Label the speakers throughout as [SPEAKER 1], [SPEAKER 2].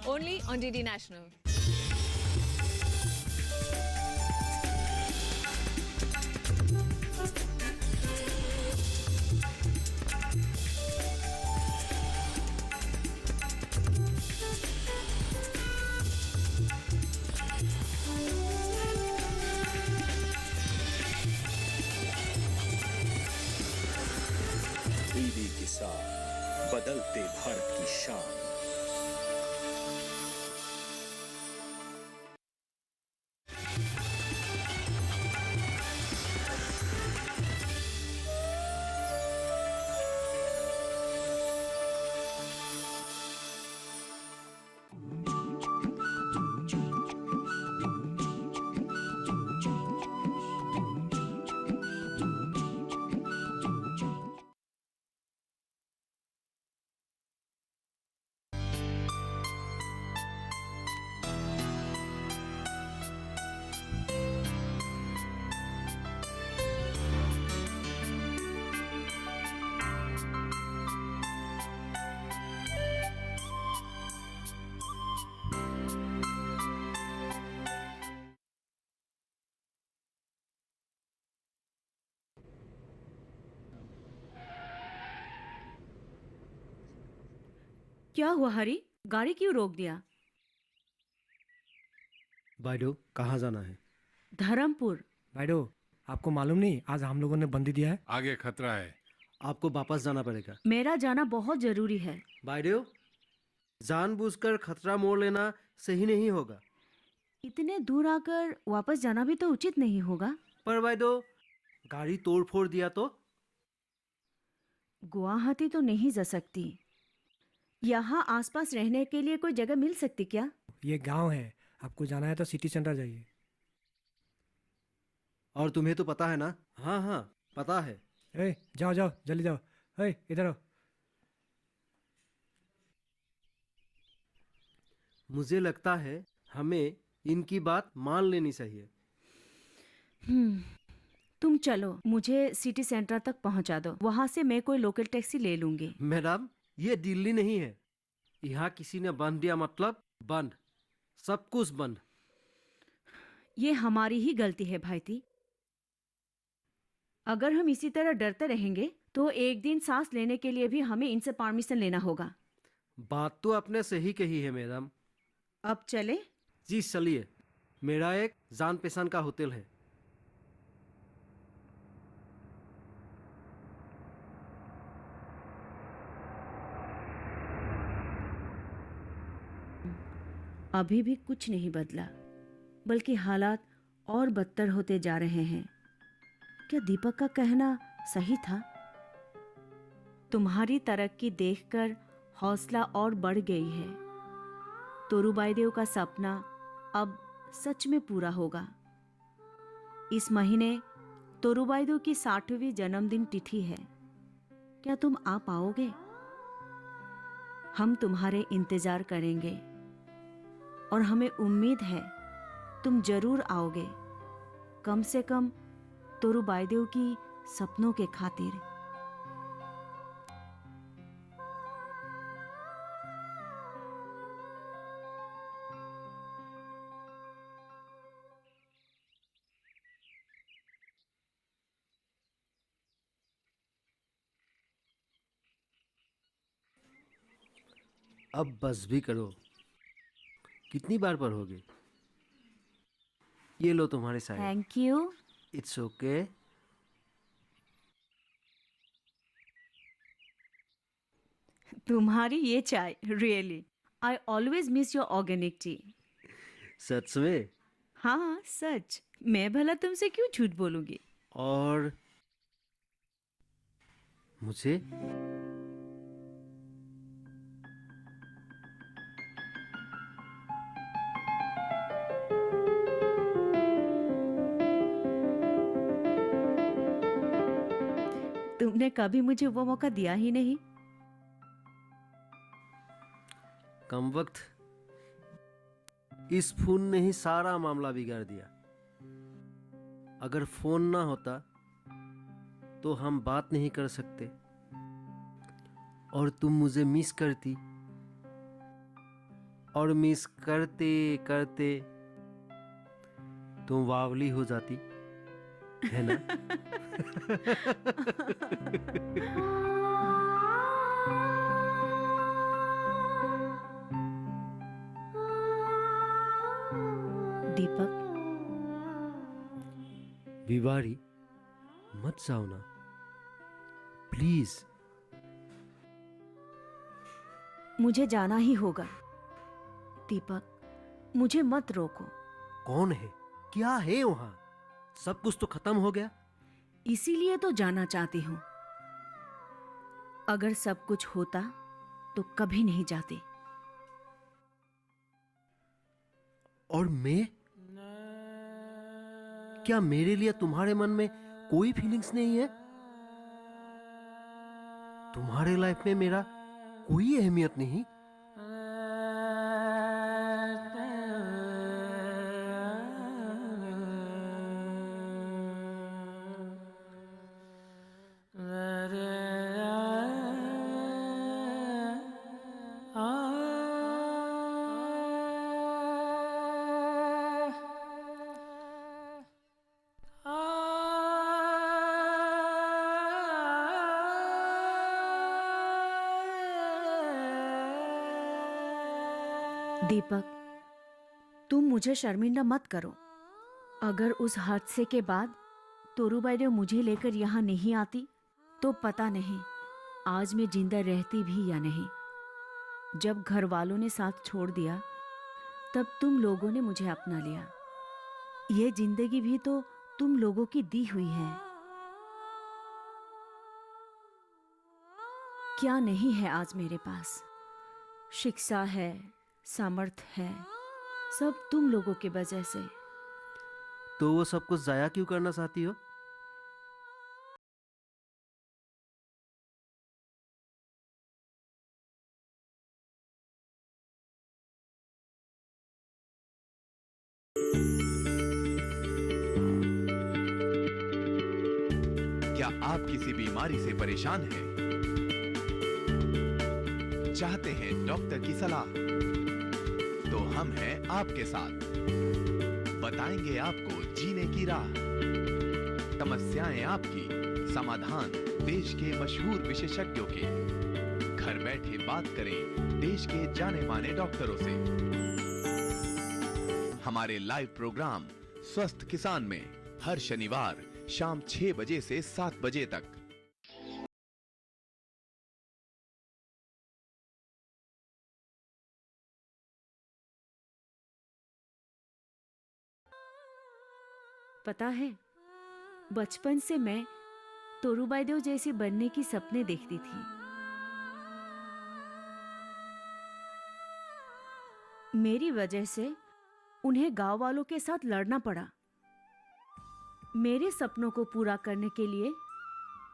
[SPEAKER 1] only on DD National.
[SPEAKER 2] DD के साथ बदलते भारत की शान।
[SPEAKER 3] क्या हुआ हरी? गाड़ी क्यों रोक दिया?
[SPEAKER 4] बाइडो, कहाँ जाना है?
[SPEAKER 3] धर्मपुर।
[SPEAKER 5] भाईडो, आपको मालूम नहीं आज हम लोगों ने बंदी दिया है।
[SPEAKER 6] आगे खतरा है।
[SPEAKER 4] आपको वापस जाना पड़ेगा।
[SPEAKER 3] मेरा जाना बहुत जरूरी है।
[SPEAKER 4] बाइडो, जानबूझकर खतरा मोड़ लेना सही नहीं होगा।
[SPEAKER 3] इतने दूर आकर वापस जाना भी तो उचित नहीं होगा।
[SPEAKER 4] पर बाइडो, गाड़ी तोड़ फोड़ दिया तो?
[SPEAKER 3] गुवाहाटी तो नहीं जा सकती। यहाँ आसपास रहने के लिए कोई जगह मिल सकती क्या?
[SPEAKER 5] ये गांव है, आपको जाना है तो सिटी सेंटर जाइए।
[SPEAKER 4] और तुम्हें तो पता है ना? हाँ हाँ, पता है।
[SPEAKER 5] ए, जाओ जाओ जल्दी जाओ। ए, इधर आओ।
[SPEAKER 4] मुझे लगता है हमें इनकी बात मान लेनी चाहिए।
[SPEAKER 3] तुम चलो, मुझे सिटी सेंटर तक पहुँचा दो। वहाँ से मैं कोई लोकल टैक्सी ले लूंगी।
[SPEAKER 4] मैडम, ये दिल्ली नहीं है। यहाँ किसी ने बंद दिया मतलब बंद, सब कुछ बंद।
[SPEAKER 3] ये हमारी ही गलती है भाईती। अगर हम इसी तरह डरते रहेंगे तो एक दिन सांस लेने के लिए भी हमें इनसे परमिशन लेना होगा।
[SPEAKER 4] बात तो आपने सही कही है मैडम।
[SPEAKER 3] अब चले?
[SPEAKER 4] जी चलिए, मेरा एक जान पहचान का होटल है।
[SPEAKER 3] अभी भी कुछ नहीं बदला, बल्कि हालात और बदतर होते जा रहे हैं। क्या दीपक का कहना सही था? तुम्हारी तरक्की देखकर हौसला और बढ़ गई है। तोरूबाईदेव का सपना अब सच में पूरा होगा। इस महीने तोरूबाईदेव की 60वीं जन्मदिन तिथि है। क्या तुम आ पाओगे? हम तुम्हारे इंतजार करेंगे और हमें उम्मीद है तुम जरूर आओगे, कम से कम तोरूबाईदेव की सपनों के खातिर।
[SPEAKER 4] अब बस भी करो, कितनी बार पढ़ोगे? ये लो तुम्हारे sign.
[SPEAKER 3] Thank you.
[SPEAKER 4] It's okay.
[SPEAKER 3] तुम्हारी ये चाय, really I always miss your organic tea.
[SPEAKER 4] सच में?
[SPEAKER 3] हाँ सच, मैं भला तुमसे क्यों झूठ बोलूंगी।
[SPEAKER 4] और मुझे?
[SPEAKER 3] तुमने कभी मुझे वो मौका दिया ही नहीं।
[SPEAKER 4] कम वक्त इस फोन ने ही सारा मामला बिगाड़ दिया। अगर फोन ना होता तो हम बात नहीं कर सकते और तुम मुझे मिस करती और मिस करते करते तुम वावली हो जाती है ना?
[SPEAKER 3] दीपक,
[SPEAKER 4] बिवारी, मत जाओ ना प्लीज।
[SPEAKER 3] मुझे जाना ही होगा। दीपक, मुझे मत रोको।
[SPEAKER 4] कौन है? क्या है वहां? सब कुछ तो खत्म हो गया।
[SPEAKER 3] इसीलिए तो जाना चाहती हूँ। अगर सब कुछ होता तो कभी नहीं जाते।
[SPEAKER 4] और मैं? क्या मेरे लिए तुम्हारे मन में कोई फीलिंग्स नहीं है? तुम्हारे लाइफ में मेरा कोई अहमियत नहीं?
[SPEAKER 3] दीपक, तुम मुझे शर्मिंदा मत करो। अगर उस हादसे के बाद तोरूबाई मुझे लेकर यहाँ नहीं आती तो पता नहीं आज मैं जिंदा रहती भी या नहीं। जब घर वालों ने साथ छोड़ दिया तब तुम लोगों ने मुझे अपना लिया। ये जिंदगी भी तो तुम लोगों की दी हुई है। क्या नहीं है आज मेरे पास? शिक्षा है, सामर्थ्य है, सब तुम लोगों की वजह से।
[SPEAKER 4] तो वो सब कुछ जाया क्यों करना चाहती हो?
[SPEAKER 1] क्या आप किसी बीमारी से परेशान हैं? चाहते हैं डॉक्टर की सलाह? तो हम हैं आपके साथ। बताएंगे आपको जीने की राह। समस्याएं आपकी, समाधान देश के मशहूर विशेषज्ञों के। घर बैठे बात करें देश के जाने माने डॉक्टरों से। हमारे लाइव प्रोग्राम स्वस्थ किसान में हर शनिवार शाम 6 बजे से 7 बजे तक।
[SPEAKER 3] पता है, बचपन से मैं तोरूबाई जैसी बनने की सपने देखती थी। मेरी वजह से उन्हें गांव वालों के साथ लड़ना पड़ा। मेरे सपनों को पूरा करने के लिए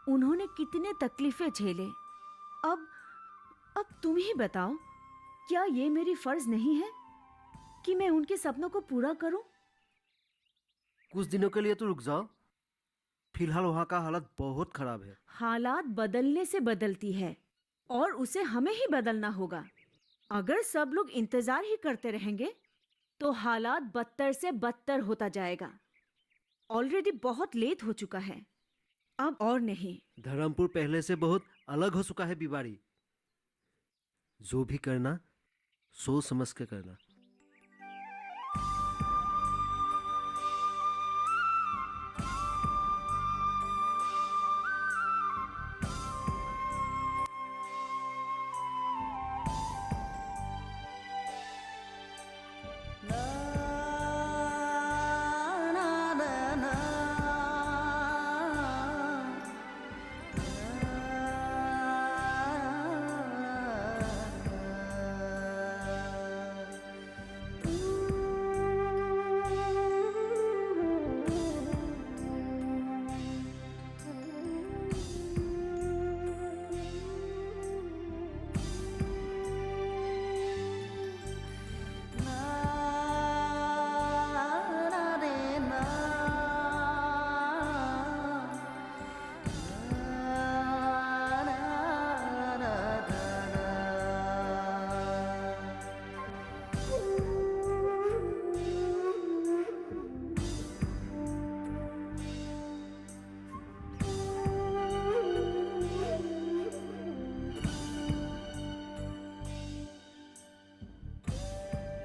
[SPEAKER 3] उन्होंने कितने तकलीफें झेले। अब तुम ही बताओ, क्या ये मेरी फर्ज नहीं है कि मैं उनके सपनों को पूरा करूं?
[SPEAKER 4] कुछ दिनों के लिए तो रुक जाओ। फिलहाल वहां का हालत बहुत खराब है।
[SPEAKER 3] हालात बदलने से बदलती है और उसे हमें ही बदलना होगा। अगर सब लोग इंतजार ही करते रहेंगे तो हालात बदतर से बदतर होता जाएगा। ऑलरेडी बहुत लेट हो चुका है, अब और नहीं।
[SPEAKER 4] धर्मपुर पहले से बहुत अलग हो चुका है बिवारी। जो भी करना सोच समझ के करना।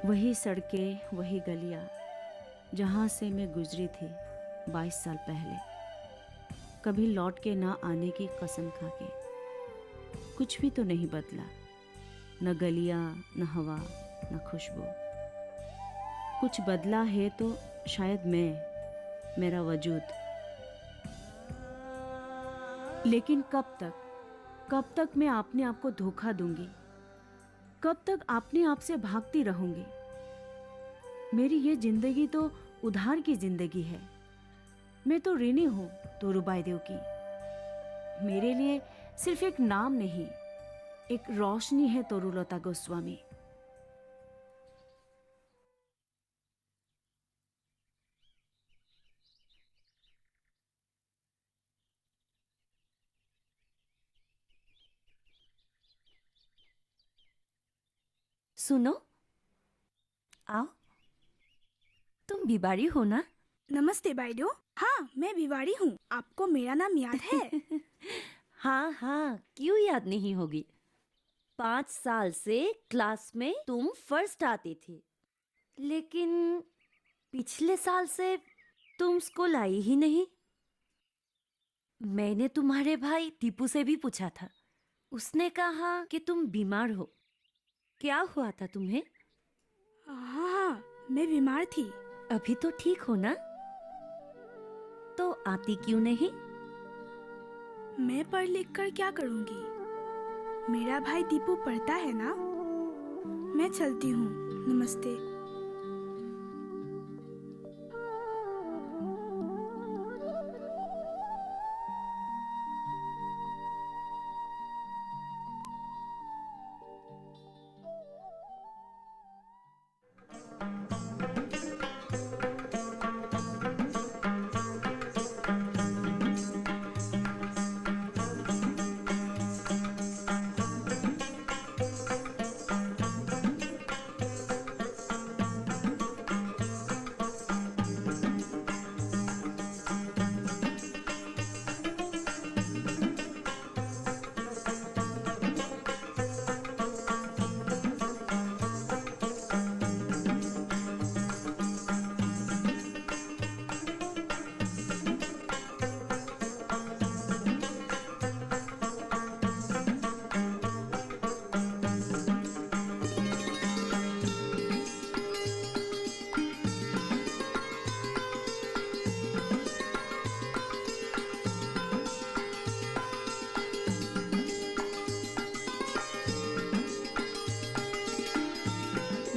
[SPEAKER 3] वही सड़कें, वही गलियां जहां से मैं गुजरी थी 22 साल पहले, कभी लौट के ना आने की कसम खा के। कुछ भी तो नहीं बदला, न गलियां, न हवा, न खुशबू। कुछ बदला है तो शायद मैं, मेरा वजूद। लेकिन कब तक मैं अपने आप को धोखा दूंगी? कब तक अपने आप से भागती रहूंगी? मेरी ये जिंदगी तो उधार की जिंदगी है। मैं तो ऋणी हूं तोरूबाई देव की। मेरे लिए सिर्फ एक नाम नहीं, एक रोशनी है तोरूलता गोस्वामी।
[SPEAKER 6] सुनो, आओ। तुम बीमारी हो ना?
[SPEAKER 7] नमस्ते बाइडो। हाँ, मैं बिवारी हूँ। आपको मेरा नाम याद है?
[SPEAKER 6] हाँ हाँ, क्यों याद नहीं होगी। 5 साल से क्लास में तुम फर्स्ट आती थी, लेकिन पिछले साल से तुम स्कूल आई ही नहीं। मैंने तुम्हारे भाई टीपू से भी पूछा था, उसने कहा कि तुम बीमार हो। क्या हुआ था तुम्हें?
[SPEAKER 7] हाँ, मैं बीमार थी।
[SPEAKER 6] अभी तो ठीक हो ना? तो आती क्यों नहीं?
[SPEAKER 7] मैं पढ़ लिख कर क्या करूँगी? मेरा भाई दीपू पढ़ता है ना। मैं चलती हूँ। नमस्ते।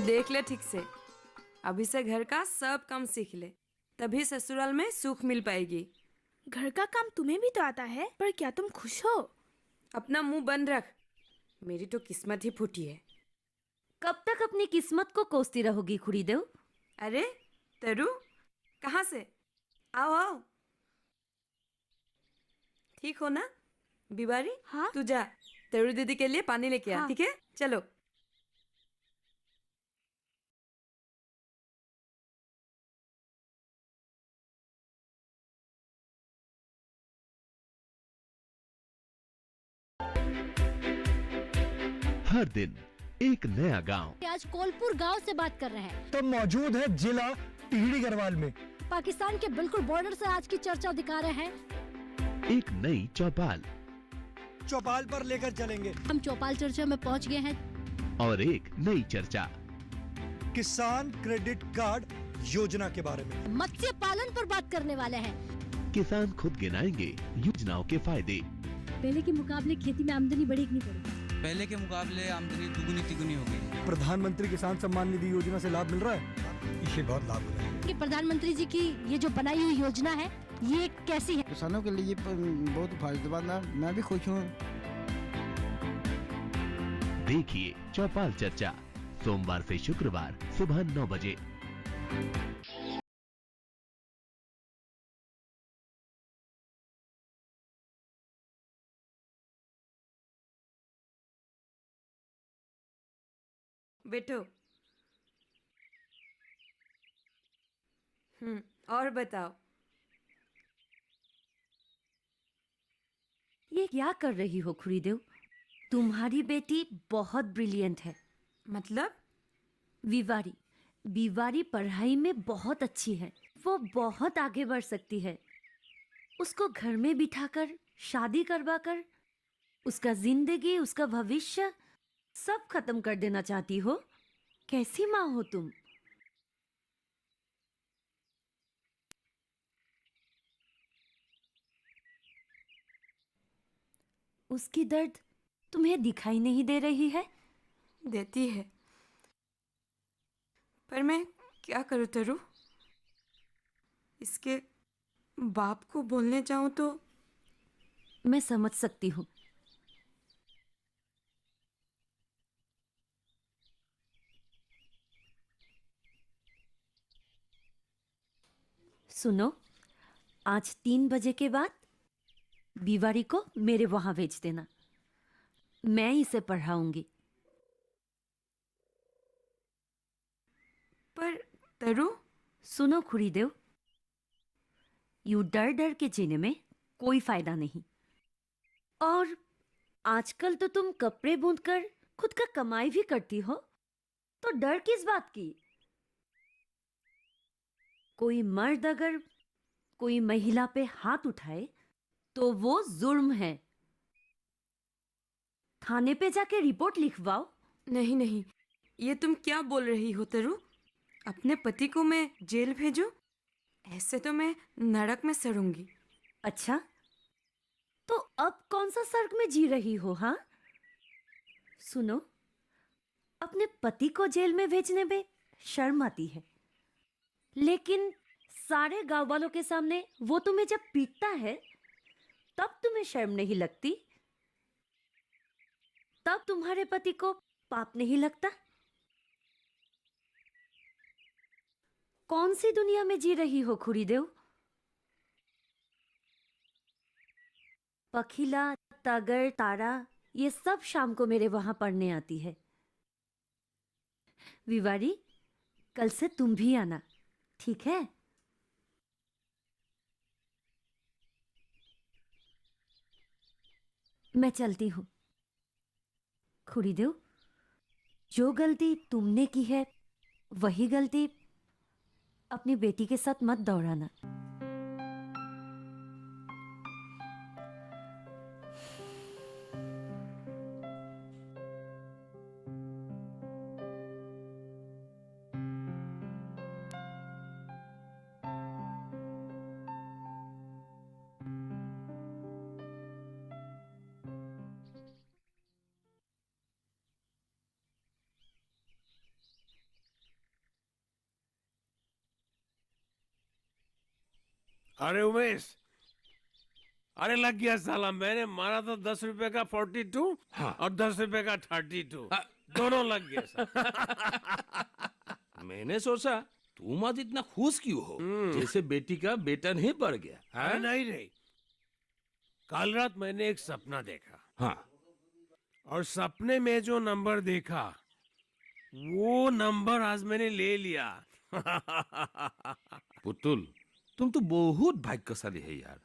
[SPEAKER 8] देख ले ठीक से, अभी से घर का सब काम सीख ले, तभी ससुराल में सुख मिल पाएगी।
[SPEAKER 7] घर का काम तुम्हें भी तो आता है, पर क्या तुम खुश हो?
[SPEAKER 8] अपना मुंह बंद रख, मेरी तो किस्मत ही फूटी है।
[SPEAKER 6] कब तक अपनी किस्मत को कोसती रहोगी खुड़ीदेव?
[SPEAKER 8] अरे तरु, कहाँ से? आओ आओ। ठीक हो ना बीमारी?
[SPEAKER 7] हाँ।
[SPEAKER 8] तू जा, तरु दीदी के लिए पानी लेके आ।
[SPEAKER 7] हाँ।
[SPEAKER 8] ठीक है, चलो।
[SPEAKER 1] हर दिन एक नया गांव,
[SPEAKER 9] आज कोलपुर गांव से बात कर रहे हैं।
[SPEAKER 5] तो मौजूद है जिला टिहरी गढ़वाल में।
[SPEAKER 9] पाकिस्तान के बिल्कुल बॉर्डर से आज की चर्चा दिखा रहे हैं।
[SPEAKER 1] एक नई चौपाल
[SPEAKER 5] चौपाल पर लेकर चलेंगे।
[SPEAKER 9] हम चौपाल चर्चा में पहुंच गए हैं।
[SPEAKER 1] और एक नई चर्चा
[SPEAKER 5] किसान क्रेडिट कार्ड योजना के बारे में।
[SPEAKER 9] मत्स्य पालन पर बात करने वाले हैं।
[SPEAKER 1] किसान खुद गिनाएंगे योजनाओं के फायदे।
[SPEAKER 9] पहले के मुकाबले खेती में आमदनी बढ़ी कि नहीं बढ़ी?
[SPEAKER 10] पहले के मुकाबले आमदनी दुगुनी तिगुनी हो गई।
[SPEAKER 5] प्रधानमंत्री किसान सम्मान निधि योजना से लाभ मिल रहा है। इससे बहुत लाभ हो रहा है।
[SPEAKER 9] कि प्रधानमंत्री जी की ये जो बनाई हुई योजना है, ये कैसी है?
[SPEAKER 10] किसानों के लिए बहुत फायदेमंद है। मैं भी खुश हूँ।
[SPEAKER 1] देखिए चौपाल चर्चा, सोमवार से शुक्रवार सुबह 9 बजे।
[SPEAKER 8] बैठो। और बताओ।
[SPEAKER 6] ये क्या कर रही हो खुड़ीदेव? तुम्हारी बेटी बहुत ब्रिलियंट है।
[SPEAKER 8] मतलब?
[SPEAKER 6] विवारी विवारी पढ़ाई में बहुत अच्छी है। वो बहुत आगे बढ़ सकती है। उसको घर में बिठाकर शादी करवाकर उसका जिंदगी, उसका भविष्य सब खत्म कर देना चाहती हो? कैसी माँ हो तुम? उसकी दर्द तुम्हें दिखाई नहीं दे रही है?
[SPEAKER 8] देती है, पर मैं क्या करूँ तरु? इसके बाप को बोलने जाऊं तो
[SPEAKER 6] मैं समझ सकती हूँ। सुनो, आज 3 बजे के बाद बिवारी को मेरे वहां भेज देना। मैं इसे पढ़ाऊंगी।
[SPEAKER 8] पर तरु,
[SPEAKER 6] सुनो खुरीदेव, यू डर डर के जीने में कोई फायदा नहीं। और आजकल तो तुम कपड़े बूंदकर खुद का कमाई भी करती हो, तो डर किस बात की? कोई मर्द अगर कोई महिला पे हाथ उठाए तो वो जुर्म है। थाने पे जाके रिपोर्ट लिखवाओ।
[SPEAKER 8] नहीं नहीं, ये तुम क्या बोल रही हो तरु? अपने पति को मैं जेल भेजूं? ऐसे तो मैं नरक में सड़ूंगी।
[SPEAKER 6] अच्छा, तो अब कौन सा स्वर्ग में जी रही हो? हाँ, सुनो, अपने पति को जेल में भेजने में शर्म आती है, लेकिन सारे गांव वालों के सामने वो तुम्हें जब पीटता है तब तुम्हें शर्म नहीं लगती? तब तुम्हारे पति को पाप नहीं लगता? कौन सी दुनिया में जी रही हो खुरीदेव? पखीला, तगर, तारा ये सब शाम को मेरे वहां पढ़ने आती है। विवारी, कल से तुम भी आना, ठीक है? मैं चलती हूं। खुरीदेव, जो गलती तुमने की है वही गलती अपनी बेटी के साथ मत दोहराना।
[SPEAKER 11] अरे उमेश, अरे लग गया साला। मैंने मारा तो 10 रुपए का 42 और 10 रुपए का 32, दोनों लग गए साला।
[SPEAKER 12] मैंने सोचा तुम आज इतना खुश क्यों हो, जैसे बेटी का बेटा नहीं पड़ गया।
[SPEAKER 11] अरे नहीं नहीं, कल रात मैंने एक सपना देखा।
[SPEAKER 12] हाँ,
[SPEAKER 11] और सपने में जो नंबर देखा वो नंबर आज मैंने ले लिया।
[SPEAKER 12] पुतुल, तुम तो बहुत भाग्यशाली है यार,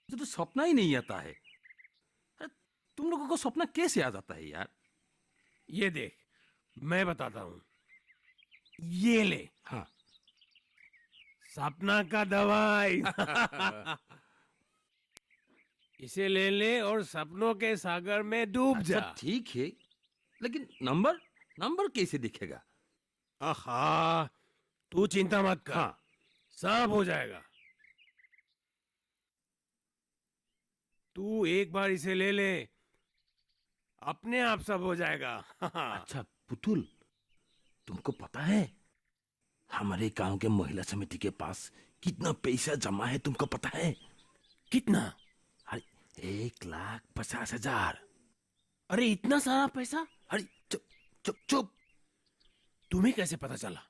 [SPEAKER 12] मुझे तो सपना ही नहीं आता है। अरे तुम लोगों को सपना कैसे आ जाता है यार?
[SPEAKER 11] ये देख, मैं बताता हूँ, ये ले।
[SPEAKER 12] हाँ,
[SPEAKER 11] सपना का दवाई। इसे ले ले और सपनों के सागर में डूब जा।
[SPEAKER 12] अच्छा ठीक है, लेकिन नंबर नंबर कैसे दिखेगा?
[SPEAKER 11] आहा, तू चिंता मत कर।
[SPEAKER 12] हाँ,
[SPEAKER 11] सब हो जाएगा। तू एक बार इसे ले ले, अपने आप सब हो जाएगा।
[SPEAKER 12] अच्छा पुतुल, तुमको पता है हमारे गांव के महिला समिति के पास कितना पैसा जमा है? तुमको पता है?
[SPEAKER 11] कितना?
[SPEAKER 12] अरे 1,50,000।
[SPEAKER 11] अरे इतना सारा पैसा?
[SPEAKER 12] अरे चुप चुप चुप,
[SPEAKER 11] तुम्हें कैसे पता चला?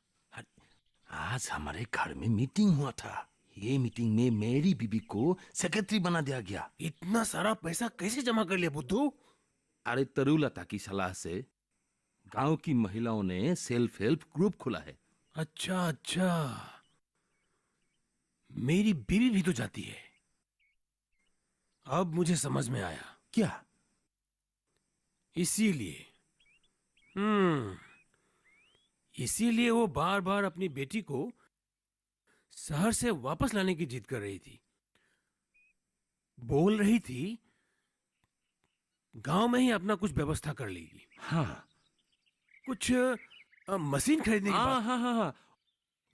[SPEAKER 12] आज हमारे घर में मीटिंग हुआ था। ये मीटिंग में मेरी बीबी को सेक्रेटरी बना दिया गया।
[SPEAKER 11] इतना सारा पैसा कैसे जमा कर लिया बुद्धू?
[SPEAKER 12] अरे तरुलता की सलाह से गांव की महिलाओं ने सेल्फ हेल्प ग्रुप खोला है।
[SPEAKER 11] अच्छा अच्छा, मेरी बीवी भी तो जाती है। अब मुझे समझ में आया।
[SPEAKER 12] क्या?
[SPEAKER 11] इसीलिए इसीलिए वो बार बार अपनी बेटी को शहर से वापस लाने की जिद कर रही थी। बोल रही थी गांव में ही अपना कुछ व्यवस्था कर लेगी।
[SPEAKER 12] हाँ
[SPEAKER 11] कुछ मशीन खरीदने की
[SPEAKER 12] हाँ
[SPEAKER 11] बात।
[SPEAKER 12] हाँ हाँ हाँ,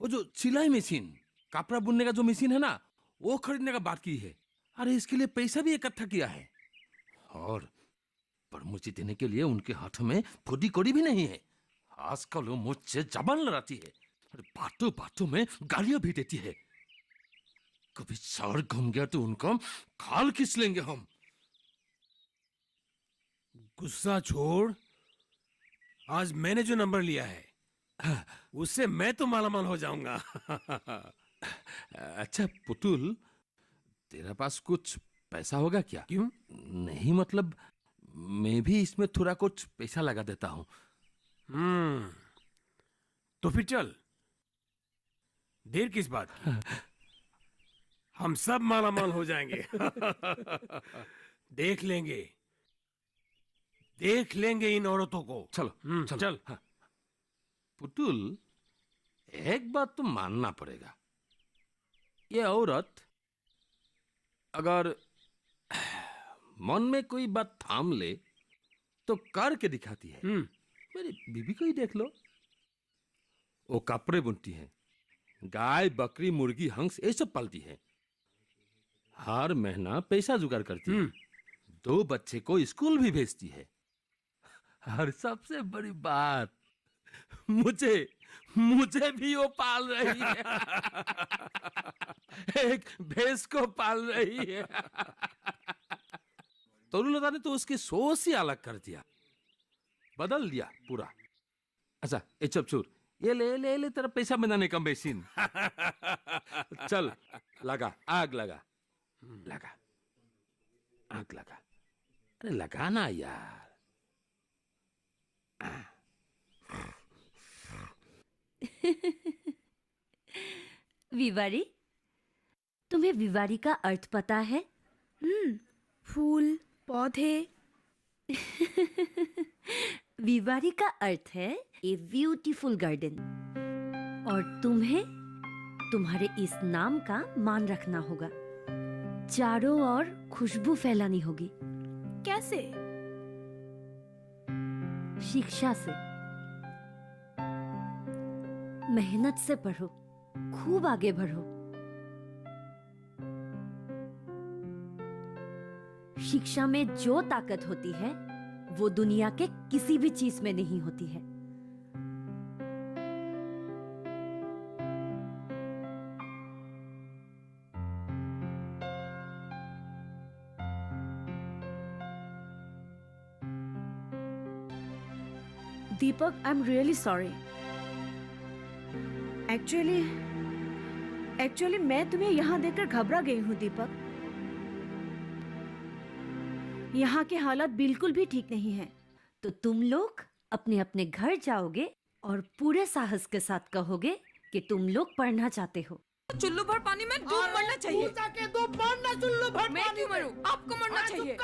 [SPEAKER 12] वो जो सिलाई मशीन, कपड़ा बुनने का जो मशीन है ना, वो खरीदने का बात की है। अरे इसके लिए पैसा भी इकट्ठा किया है, और परमुची देने के लिए उनके हाथों में फुटी कौड़ी भी नहीं है। आजकल वो मुझसे जबान लड़ाती है, अरे बातों बातों में गालियां भी देती है। कभी सर घूम गया तो उनका खाल खींच लेंगे हम।
[SPEAKER 11] गुस्सा छोड़, आज मैंने जो नंबर लिया है उससे मैं तो मालामाल हो जाऊंगा।
[SPEAKER 12] अच्छा पुतुल, तेरा पास कुछ पैसा होगा क्या?
[SPEAKER 11] क्यों?
[SPEAKER 12] नहीं मतलब मैं भी इसमें थोड़ा कुछ पैसा लगा देता हूँ।
[SPEAKER 11] तो फिर चल, देर किस बात की? हम सब मालामाल हो जाएंगे। देख लेंगे इन औरतों को।
[SPEAKER 12] चलो
[SPEAKER 11] चल।
[SPEAKER 12] हाँ। पुतुल, एक बात तो मानना पड़ेगा, ये औरत अगर मन में कोई बात थाम ले तो करके दिखाती है। मेरी बीबी को ही देख लो, वो कपड़े बुनती है, गाय बकरी मुर्गी हंस ये सब पालती है, हर महीना पैसा जुगाड़ करती है, 2 बच्चे को स्कूल भी भेजती है, और सबसे बड़ी बात, मुझे भी वो पाल रही है। एक भैंस को पाल रही है। तरुलता ने तो उसकी सोच ही अलग कर दिया, बदल दिया पूरा। अच्छा ए चपचूर, ये ले तेरा पैसा बनाने का मशीन। चल लगा, आग लगा, अरे लगाना यार।
[SPEAKER 6] विवारी, तुम्हें विवारी का अर्थ पता है?
[SPEAKER 7] फूल पौधे।
[SPEAKER 6] विवारी का अर्थ है ए ब्यूटीफुल गार्डन, और तुम्हें तुम्हारे इस नाम का मान रखना होगा। चारों ओर खुशबू फैलानी होगी।
[SPEAKER 7] कैसे?
[SPEAKER 6] शिक्षा से, मेहनत से पढ़ो, खूब आगे बढ़ो। शिक्षा में जो ताकत होती है वो दुनिया के किसी भी चीज में नहीं होती है।
[SPEAKER 3] Deepak, I am really sorry. Actually मैं तुम्हें यहाँ देखकर घबरा गई हूँ दीपक। यहाँ के हालात बिल्कुल भी ठीक नहीं है।
[SPEAKER 6] तो तुम लोग अपने अपने घर जाओगे और पूरे साहस के साथ कहोगे कि तुम लोग पढ़ना चाहते हो।
[SPEAKER 8] चुल्लू भर पानी में डूब मरना चाहिए। मैं क्यों मरूं? आपको मरना चाहिए।